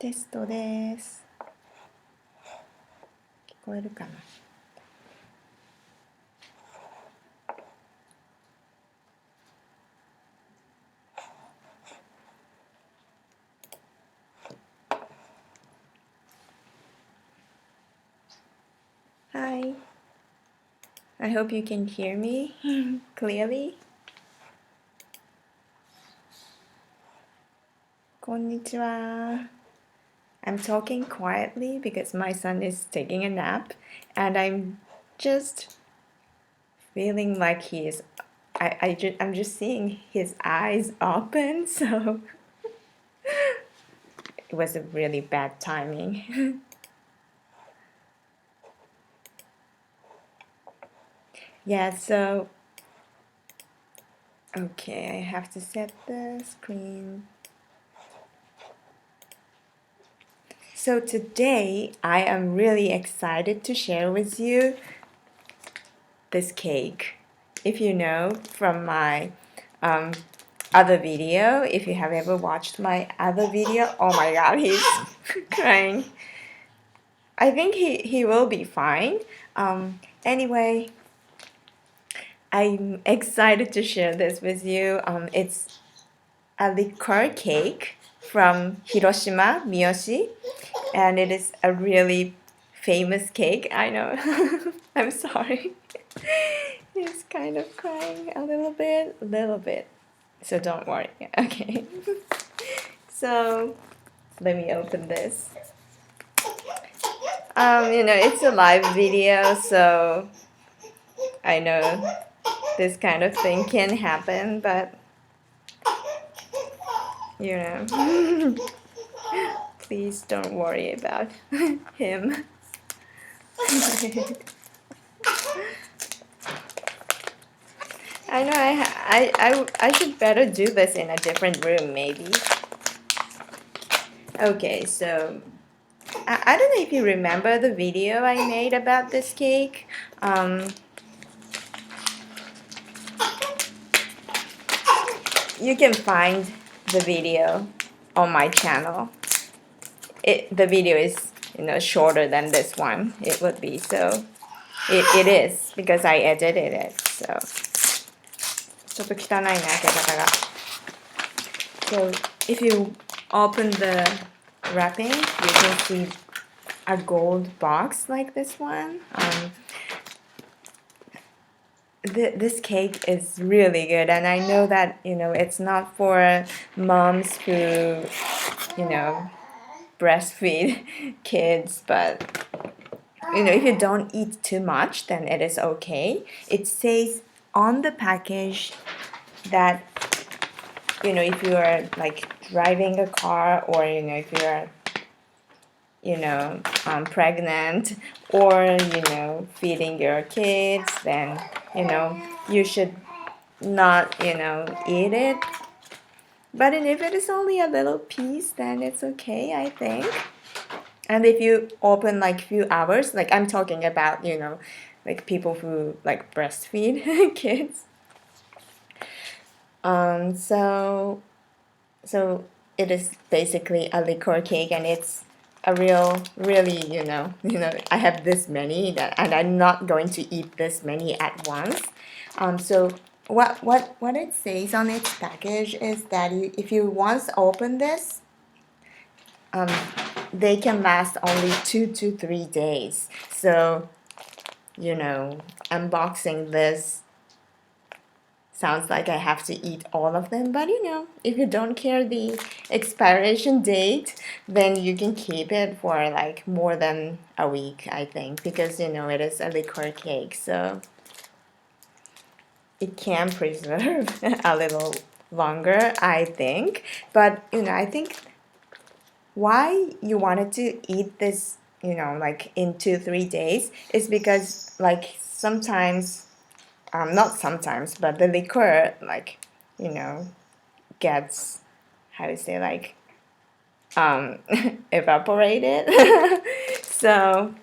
テストです。聞こえるかな？Hi, I hope you can hear me clearly. こんにちは。I'm talking quietly because my son is taking a nap and I'm just feeling like I'm just seeing his eyes open, so it was a really bad timing. Yeah, so okay, I have to set the screen. So today I am really excited to share with you this cake. If you know from my other video, if you have ever watched my other video, oh my god, he's crying. I think he will be fine. Anyway, I'm excited to share this with you. It's a liqueur cake from Hiroshima Miyoshi, and it is a really famous cake. I know. I'm sorry. He's kind of crying a little bit. So don't worry. Okay. So let me open this. It's a live video, so I know this kind of thing can happen, but please don't worry about him. I know I should better do this in a different room maybe. Okay, so I don't know if you remember the video I made about this cake. You can find the video on my channel. The video is shorter than this one. It would be so. It is because I edited it. So ちょっと汚いね、開け方が。So if you open the wrapping, you can see a gold box like this one. This cake is really good, and I know that it's not for moms who breastfeed kids, but if you don't eat too much, then it is okay. It says on the package that if you are like driving a car, or if you are pregnant, or feeding your kids, then you should not eat it. But if it is only a little piece, then it's okay, I think. And if you open like few hours, like I'm talking about like people who like breastfeed kids. So it is basically a liqueur cake, and it's a really I have this many and I'm not going to eat this many at once. So what it says on its package is that if you once open this, they can last only 2 to 3 days. So unboxing this sounds like I have to eat all of them, but if you don't care the expiration date, then you can keep it for like more than a week, I think, because it is a liqueur cake, so it can preserve a little longer, I think. But I think why you wanted to eat this like in 2-3 days is because like sometimes not sometimes, but the liqueur like gets, how to say, like evaporated. So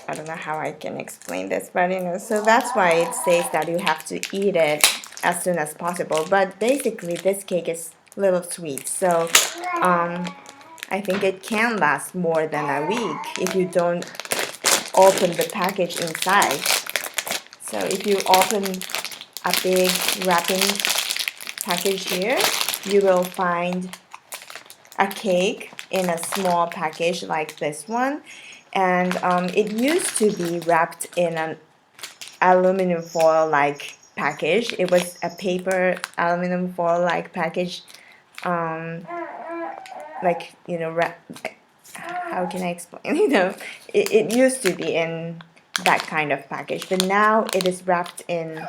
I don't know how I can explain this, but so that's why it says that you have to eat it as soon as possible. But basically this cake is little sweet. So I think it can last more than a week if you don't open the package inside. So if you open a big wrapping package here, you will find a cake in a small package like this one. And it used to be wrapped in an aluminum foil like package. It was a paper aluminum foil like package, like, you know, how can I explain? You know, it used to be in that kind of package, but now it is wrapped in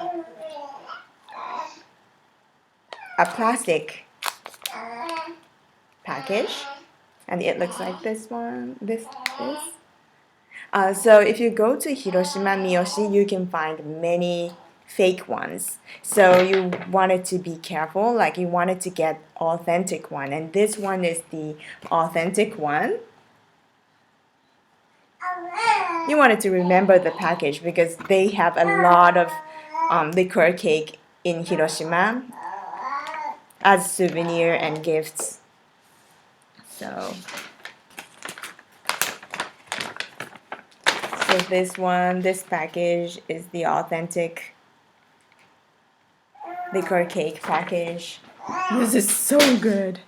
a plastic package, and it looks like this one. So if you go to Hiroshima Miyoshi, you can find many fake ones. So you wanted to be careful, like you wanted to get authentic one, and this one is the authentic one. You wanted to remember the package because they have a lot of liquor cake in Hiroshima as souvenir and gifts. So this package is the authentic liquor cake package. This is so good.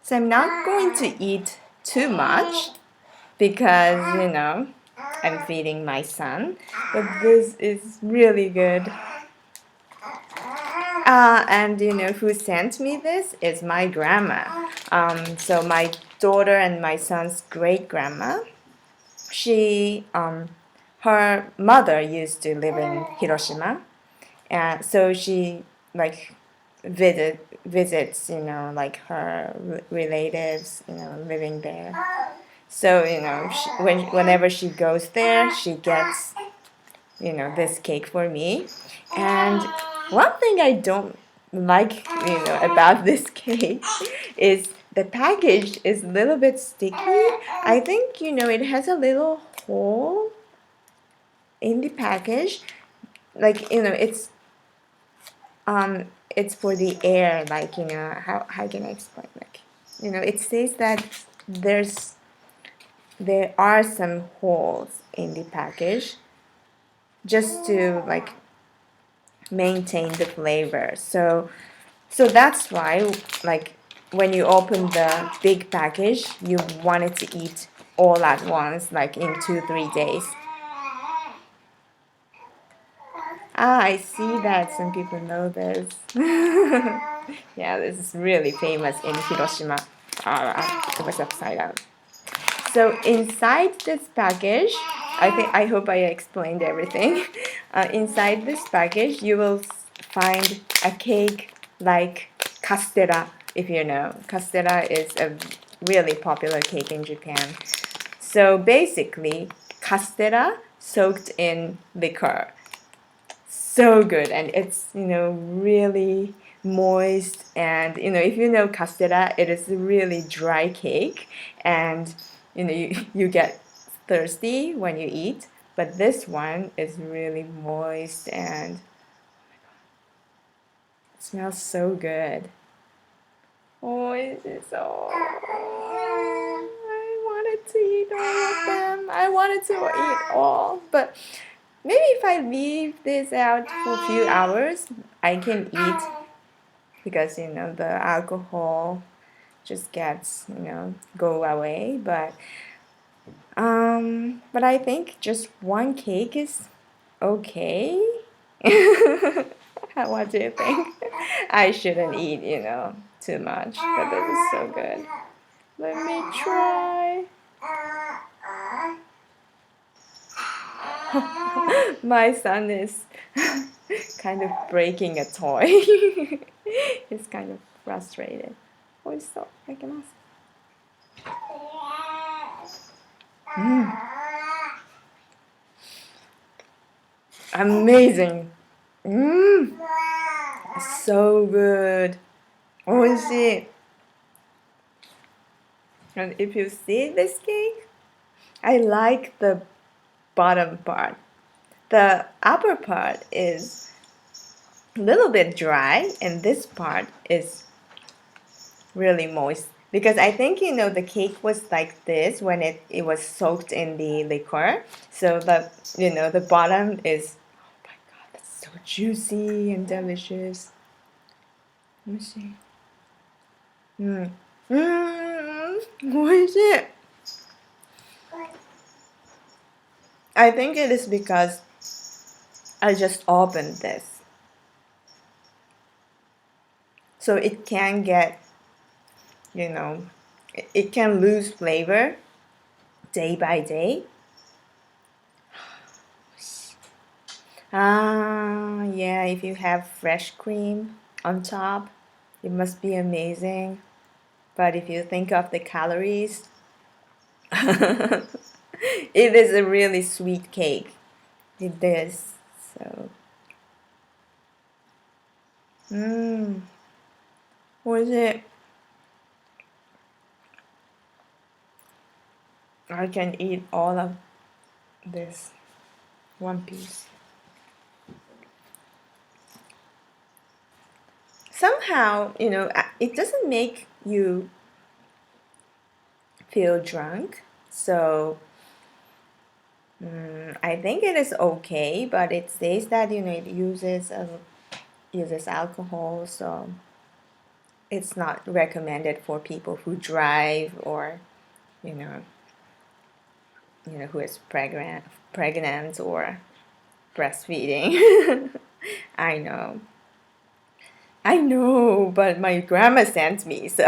So I'm not going to eat too much because, you know, I'm feeding my son, but this is really good. And you know who sent me this is my grandma. So my daughter and my son's great grandma. She, her mother used to live in Hiroshima, and so she like visits, you know, like her relatives, you know, living there. So you know, whenever she goes there, she gets, you know, this cake for me. And one thing I don't like, you know, about this cake is the package is a little bit sticky. I think, you know, it has a little hole in the package. Like, you know, it's for the air, like, you know, how can I explain? Like, you know, it says that there are some holes in the package just to like maintain the flavor. So that's why, like, when you open the big package, you wanted to eat all at once, like in 2-3 days. I see that some people know this. Yeah, this is really famous in Hiroshima. It was upside down. So inside this package, I hope I explained everything. Inside this package, you will find a cake like castella, if you know. Castella is a really popular cake in Japan. So basically, castella soaked in liquor. So good, and it's, you know, really moist, and you know, if you know castella, it is a really dry cake, and you know, you get thirsty when you eat, but this one is really moist and it smells so good. Oh, it is so... I wanted to eat all of them. I wanted to eat all, but maybe if I leave this out for a few hours, I can eat, because, you know, the alcohol just gets, you know, go away. But I think just one cake is okay. What do you think? I shouldn't eat, you know, too much, but this is so good. Let me try. My son is kind of breaking a toy. He's kind of frustrated. 美味しそう。いただきます。Amazing. So good. 美味しい。And if you see this cake, I like the bottom part. The upper part is little bit dry, and this part is really moist. Because I think, the cake was like this when it was soaked in the liquor. So the bottom is, oh my god, that's so juicy and delicious. Let me see. What is it? I think it is because I just opened this. So it can get, it can lose flavor day by day. Yeah, if you have fresh cream on top, it must be amazing. But if you think of the calories, it is a really sweet cake. It is. So, what is it? I can eat all of this one piece. Somehow, it doesn't make you feel drunk. So, I think it is okay, but it says that, it uses alcohol, so it's not recommended for people who drive or, who is pregnant or breastfeeding. I know, but my grandma sent me, so.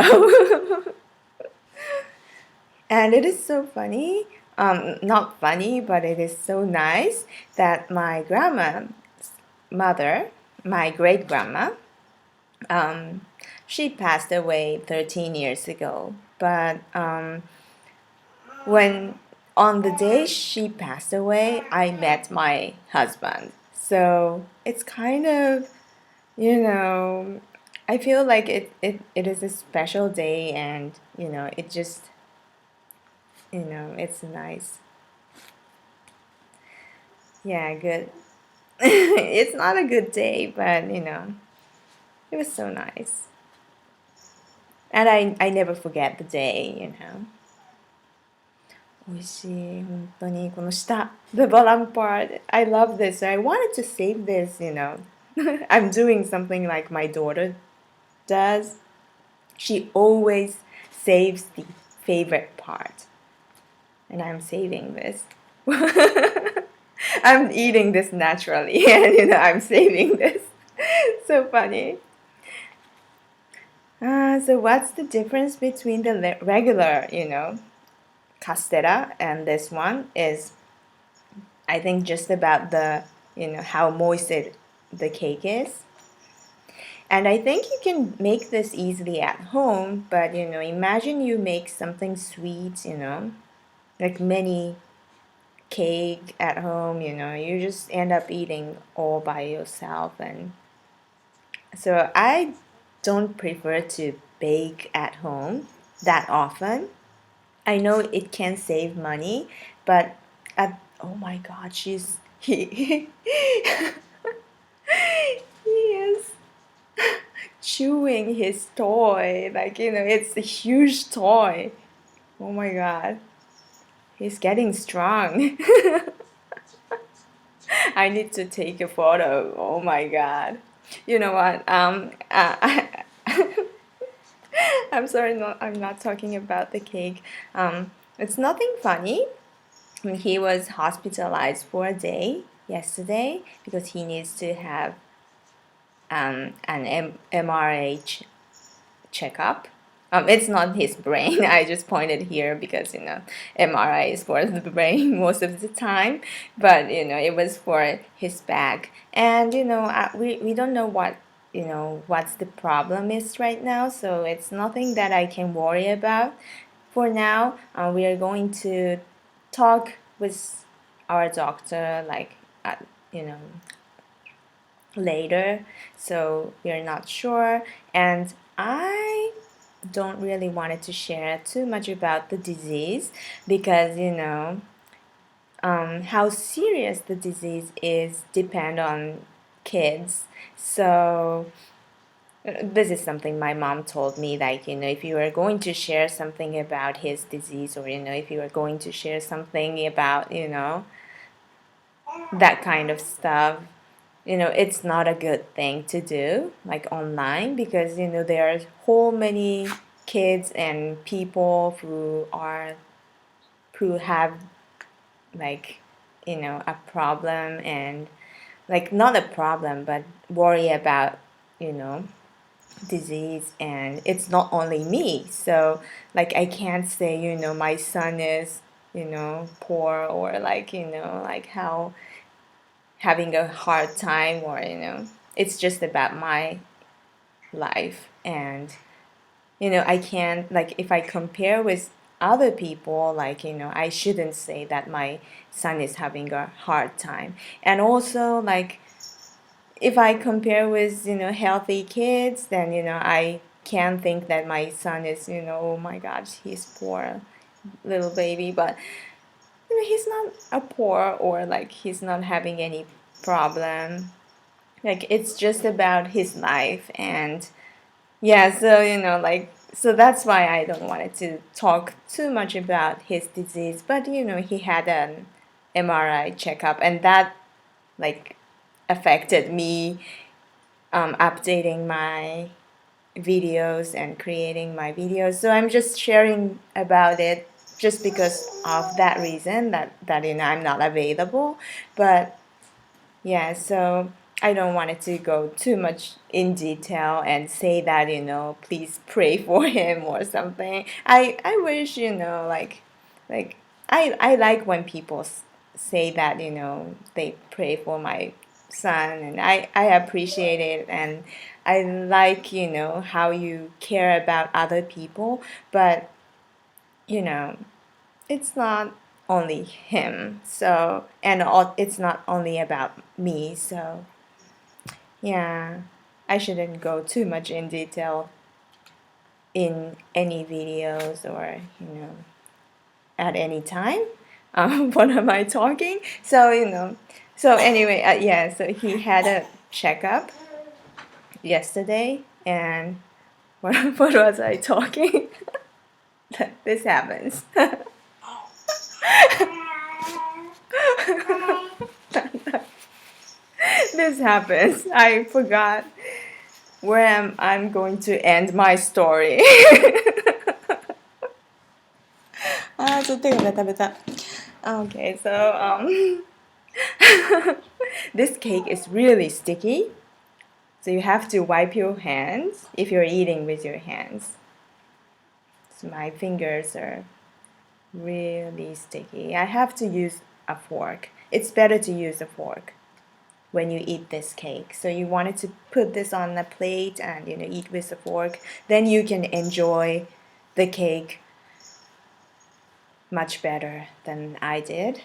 And it is so funny, not funny, but it is so nice that my grandmother, my great grandma, she passed away 13 years ago. But when on the day she passed away, I met my husband. So it's kind of, I feel like it is a special day, and it just, it's nice. Yeah, good. It's not a good day, but it was so nice. And I never forget the day. 美味しい。本当にこの下 the bottom part, I love this. So I wanted to save this. I'm doing something like my daughter does. She always saves the favorite part, and I'm saving this. I'm eating this naturally, and I'm saving this. So funny. So what's the difference between the regular, castella and this one is, I think, just about the, how moist the cake is. And I think you can make this easily at home, but, imagine you make something sweet, like mini cake at home, you just end up eating all by yourself. And so I don't prefer to bake at home that often. I know it can save money, but oh my god, he is chewing his toy, like, it's a huge toy. Oh my god, he's getting strong. I need to take a photo. Oh my god. You know what? I'm sorry, I'm not talking about the cake. It's nothing funny. He was hospitalized for a day yesterday because he needs to have an MRI checkup. It's not his brain. I just pointed here because MRI is for the brain most of the time, but it was for his back, and we don't know what's the problem is right now, so it's nothing that I can worry about for now. We are going to talk with our doctor, like later, so we are not sure, and I don't really wanted to share too much about the disease because how serious the disease is depend on kids. So this is something my mom told me, like, if you are going to share something about his disease, or, if you are going to share something about, that kind of stuff, it's not a good thing to do, like online, because, there are whole many kids and people who have, like, a problem, and, like, not a problem, but worry about, disease. And it's not only me, so, like, I can't say, my son is, poor, or, like, like how having a hard time, or, it's just about my life. And, I can't, like, if I compare with other people, like, I shouldn't say that my son is having a hard time. And also, like, if I compare with, healthy kids, then, I can think that my son is, oh my gosh, he's poor little baby. But, he's not a poor, or, like, he's not having any problem. Like, it's just about his life. And yeah, so, like, so that's why I don't want to talk too much about his disease. But, he had an MRI checkup, and that, like, affected me updating my videos and creating my videos. So I'm just sharing about it just because of that reason, that I'm not available. But yeah, so I don't want it to go too much in detail and say that, please pray for him or something. I wish, like I like when people say that, they pray for my son, and I appreciate it, and I like, how you care about other people. But, it's not only him, so, and it's not only about me. So yeah, I shouldn't go too much in detail in any videos, or, at any time. What am I talking? So, so anyway, yeah, so he had a checkup yesterday. And what was I talking? This happens. This happens. I forgot where I'm going to end my story. ちょっと手が食べた。Okay, so this cake is really sticky, so you have to wipe your hands if you're eating with your hands. So my fingers are really sticky. I have to use a fork. It's better to use a fork when you eat this cake. So you wanted to put this on a plate and, eat with a fork. Then you can enjoy the cake much better than I did.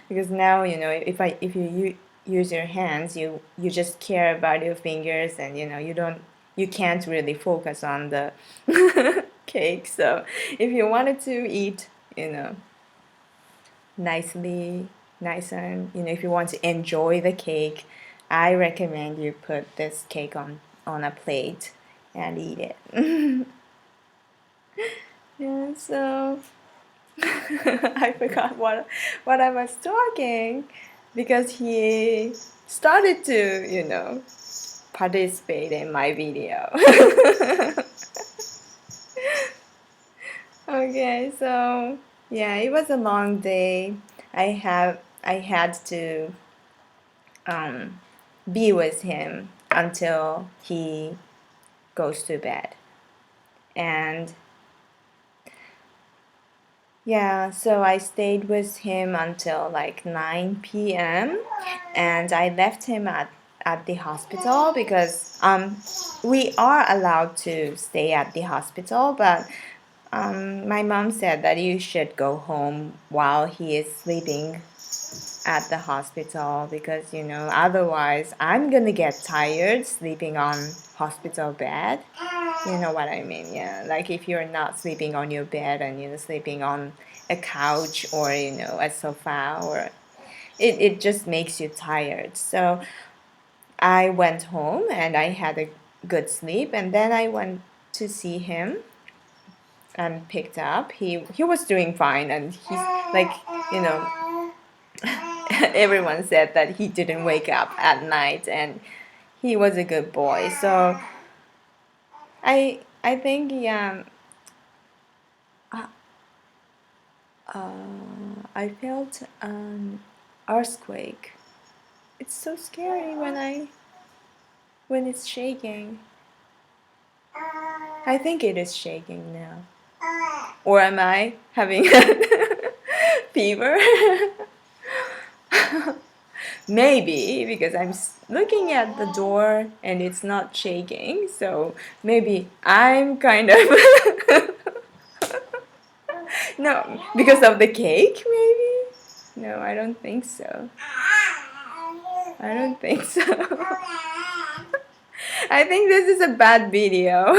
Because now, if you use your hands, you just care about your fingers, and, you can't really focus on the cake. So if you wanted to eat, nice and, if you want to enjoy the cake, I recommend you put this cake on a plate and eat it. Yeah, so I forgot what I was talking, because he started to, participate in my video. Okay, so yeah, it was a long day. I had to be with him until he goes to bed. And yeah, so I stayed with him until like 9 p.m. and I left him at the hospital, because we are allowed to stay at the hospital, but my mom said that you should go home while he is sleeping at the hospital, because, otherwise I'm gonna get tired sleeping on hospital bed. You know what I mean? Yeah, like if you're not sleeping on your bed and, sleeping on a couch, or, a sofa, or it just makes you tired. So I went home and I had a good sleep, and then I went to see him and picked up. He was doing fine, and he's like, you know, everyone said that he didn't wake up at night, and he was a good boy. So I think yeah. I felt an earthquake. It's so scary when it's shaking. I think it is shaking now. Or am I having a fever? Maybe, because I'm looking at the door and it's not shaking, so maybe I'm kind of no, because of the cake, maybe? No, I don't think so. I don't think so. I think this is a bad video.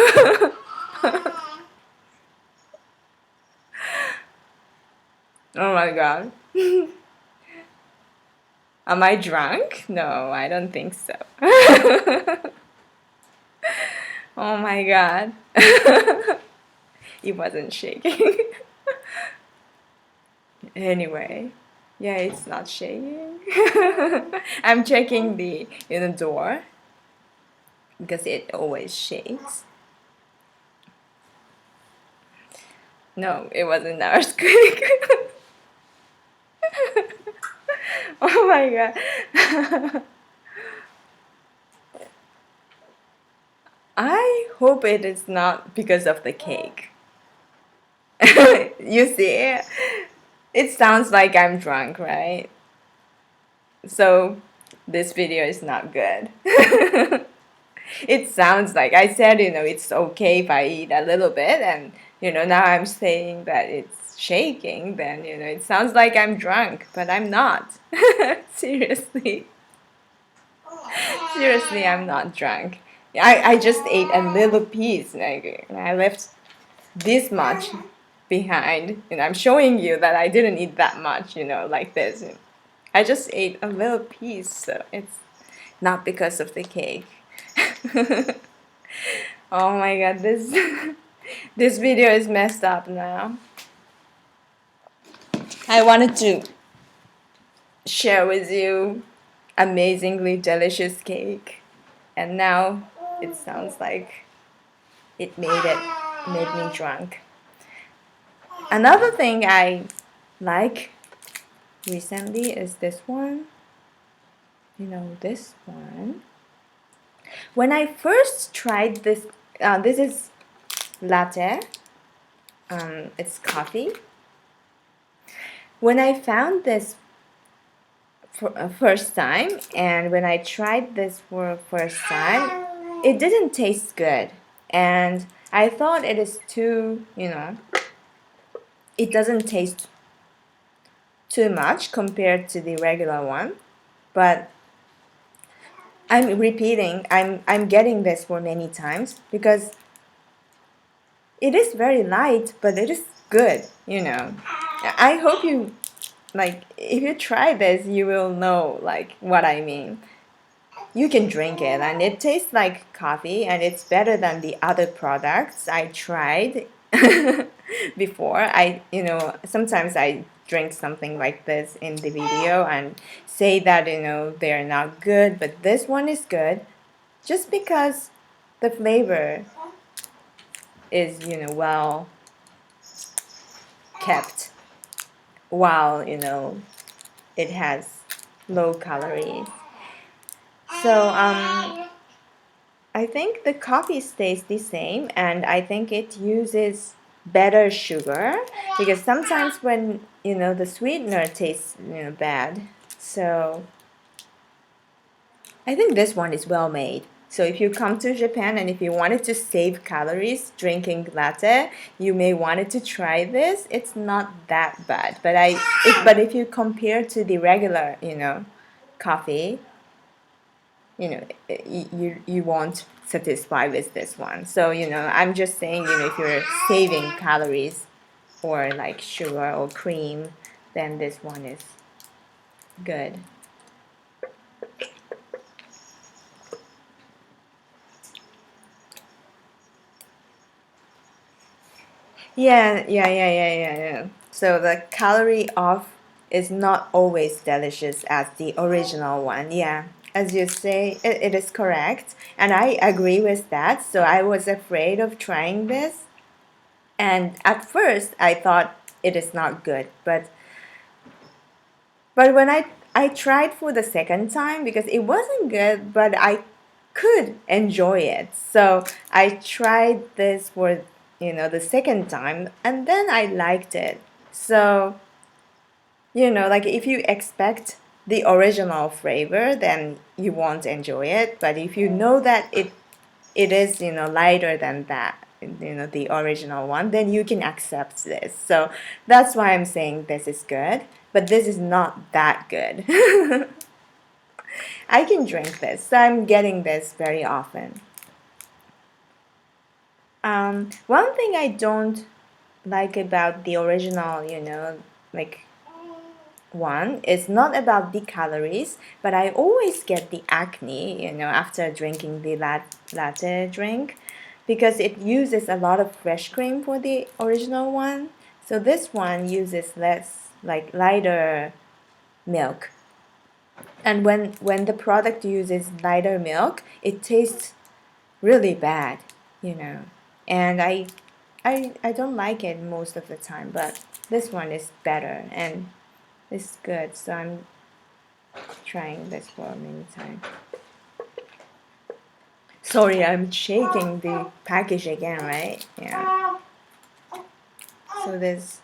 Oh my god. Am I drunk? No, I don't think so. Oh my god. It wasn't shaking. Anyway, yeah, it's not shaking. I'm checking the door because it always shakes. No, it wasn't an earthquake. Oh my god. I hope it is not because of the cake. You see, it sounds like I'm drunk, right? So this video is not good. It sounds like I said, it's okay if I eat a little bit, and now I'm saying that it's shaking, then it sounds like I'm drunk, but I'm not. Seriously. Seriously, I'm not drunk. I just ate a little piece. Like, I left this much behind, and I'm showing you that I didn't eat that much, like this. I just ate a little piece, so it's not because of the cake. Oh my god, this video is messed up now. I wanted to share with you amazingly delicious cake, and now it sounds like it made me drunk. Another thing I like recently is this one. This one. When I first tried this, this is latte. It's coffee. When I found this for first time, and when I tried this for first time, it didn't taste good, and I thought it is too, it doesn't taste too much compared to the regular one, but I'm repeating, I'm getting this for many times because it is very light, but it is good, I hope you, if you try this, you will know, what I mean. You can drink it, and it tastes like coffee, and it's better than the other products I tried before. Sometimes I drink something like this in the video and say that, they're not good, but this one is good just because the flavor is, well kept, while, it has low calories. So, I think the coffee stays the same, and I think it uses better sugar, because sometimes when, the sweetener tastes, bad. So, I think this one is well made. So if you come to Japan and if you wanted to save calories drinking latte, you may wanted to try this. It's not that bad, but if you compare to the regular, coffee, you won't satisfy with this one. So I'm just saying, if you're saving calories or like sugar or cream, then this one is good. Yeah. So the calorie off is not always delicious as the original one. Yeah, as you say, it is correct. And I agree with that. So I was afraid of trying this. And at first, I thought it is not good. But when I tried for the second time because it wasn't good, but I could enjoy it. So I tried this for the second time, and then I liked it. So like if you expect the original flavor, then you won't enjoy it. But if you know that it is lighter than that, the original one, then you can accept this. So that's why I'm saying this is good, but this is not that good. I can drink this, so I'm getting this very often. One thing I don't like about the original, like one is not about the calories, but I always get the acne, after drinking the latte drink, because it uses a lot of fresh cream for the original one. So this one uses less, like lighter milk. And when the product uses lighter milk, it tastes really bad, And I don't like it most of the time, but this one is better and it's good. So I'm trying this for many times. Sorry, I'm shaking the package again, right? Yeah. So this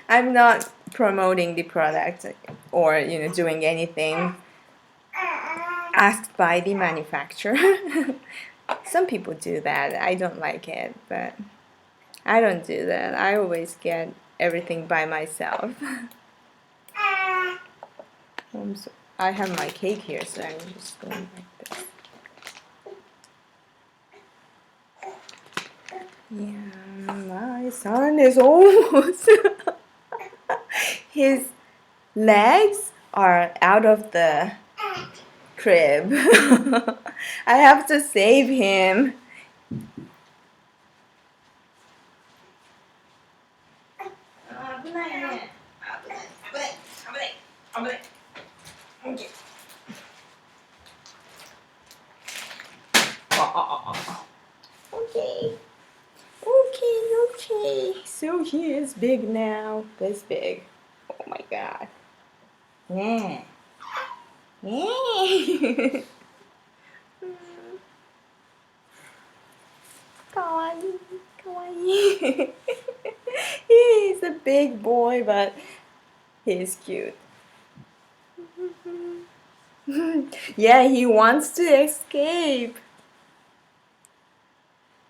I'm not promoting the product or doing anything asked by the manufacturer. Some people do that. I don't like it, but I don't do that. I always get everything by myself. I have my cake here, so I'm just going like this. Yeah, my son is almost his legs are out of the crib. I have to save him. Okay. So he is big now. This big. Oh my god. Yeah. Yeah. かわいい。He's a big boy, but he's cute. Yeah, he wants to escape.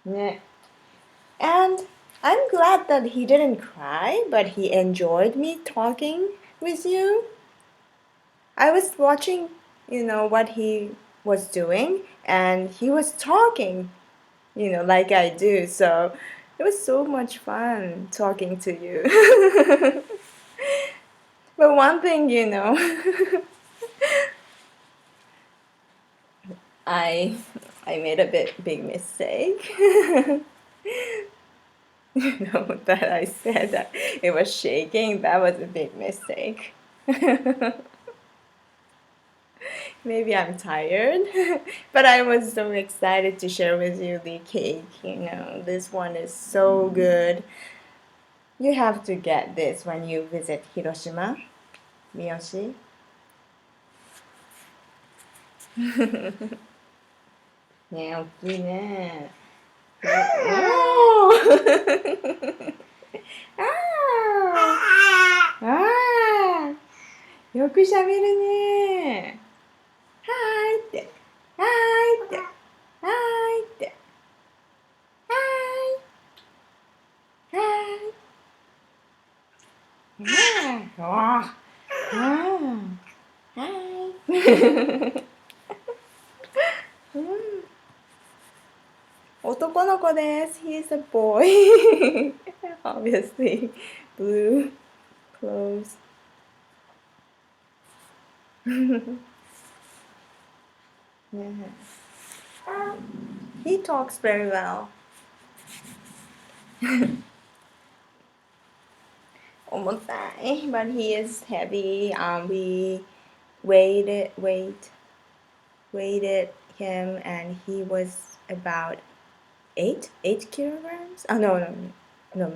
Yeah. And I'm glad that he didn't cry, but he enjoyed me talking with you. I was watching, what he was doing, and he was talking, like I do. So it was so much fun talking to you. But one thing, I made a big mistake. That I said that it was shaking. That was a big mistake. Maybe I'm tired, but I was so excited to share with you the cake. This one is so good. You have to get this when you visit Hiroshima Miyoshi. ねえ、大きいね。おーあーよくしゃべるね。はーいって。はーいって。はーいって。はーい。はーい。はい。男の子です。He's a boy. Obviously, blue clothes. Yeah. He talks very well. Omotai, but he is heavy. We weighted him, and he was about 8 kilograms. Oh no,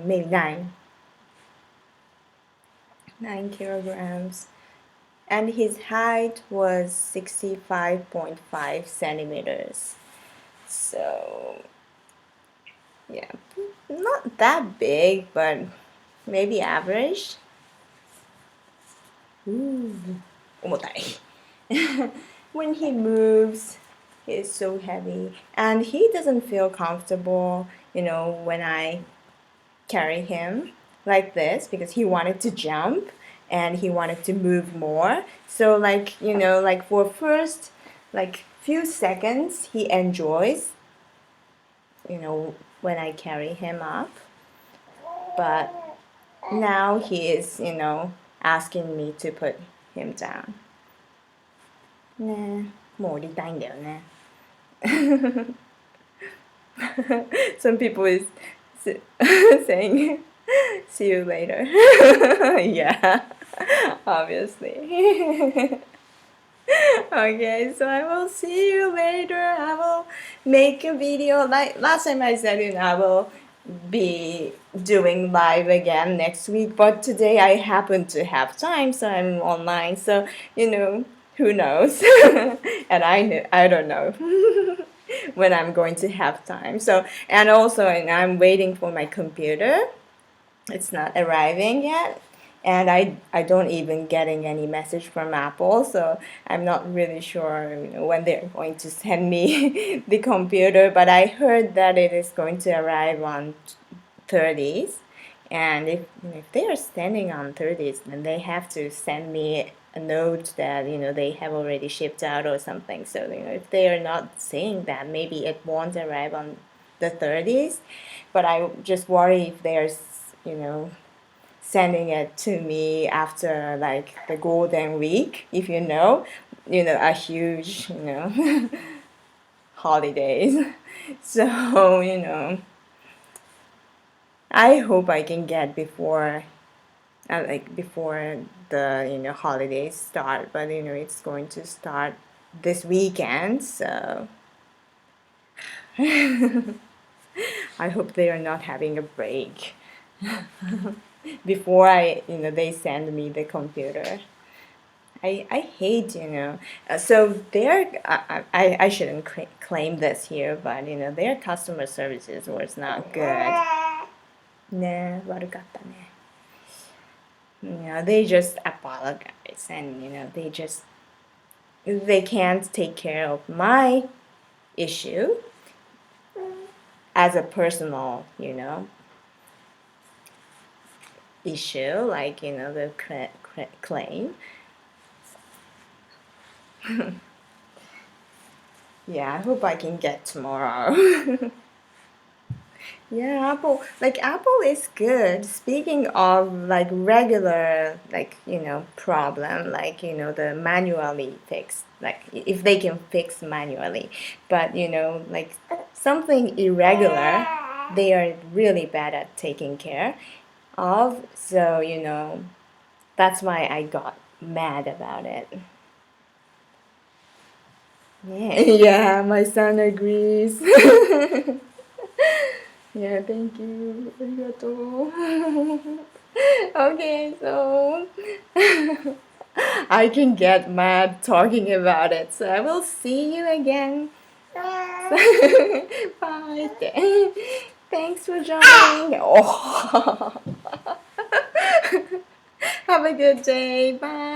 maybe 9 kilograms. And his height was 65.5 centimeters. So yeah, not that big, but maybe average. Ooh, omotai. When he moves, he's so heavy, and he doesn't feel comfortable, when I carry him like this, because he wanted to jump and he wanted to move more. So like for first few seconds he enjoys, when I carry him up, but now he is, asking me to put him down. ね、もう降りたいんだよね。Some people is saying, see you later. Yeah, obviously. Okay, so I will see you later. I will make a video. Like last time I said, I will be doing live again next week. But today I happen to have time, so I'm online. So, who knows? And I don't know when I'm going to have time. So, and also, I'm waiting for my computer. It's not arriving yet, and I don't even getting any message from Apple, so I'm not really sure, when they're going to send me the computer. But I heard that it is going to arrive on 30s, and if they are standing on 30s, then they have to send me a note that they have already shipped out or something. So if they are not saying that, maybe it won't arrive on the 30s. But I just worry if they're sending it to me after like the golden week, if a huge holidays. So I hope I can get before the holidays start, but it's going to start this weekend, so I hope they are not having a break before they send me the computer. I hate, so I shouldn't claim this here, but their customer services was not good. ね、悪かったね。They just apologize, and they can't take care of my issue as a personal, issue, like the claim. Yeah, I hope I can get tomorrow. Yeah, Apple is good. Speaking of regular problem, the manually fix, if they can fix manually, but something irregular, they are really bad at taking care of. So that's why I got mad about it. Yeah, yeah, my son agrees. Yeah, thank you. Arigato. Okay, so I can get mad talking about it. So I will see you again. Bye. Thanks for joining. Oh. Have a good day. Bye.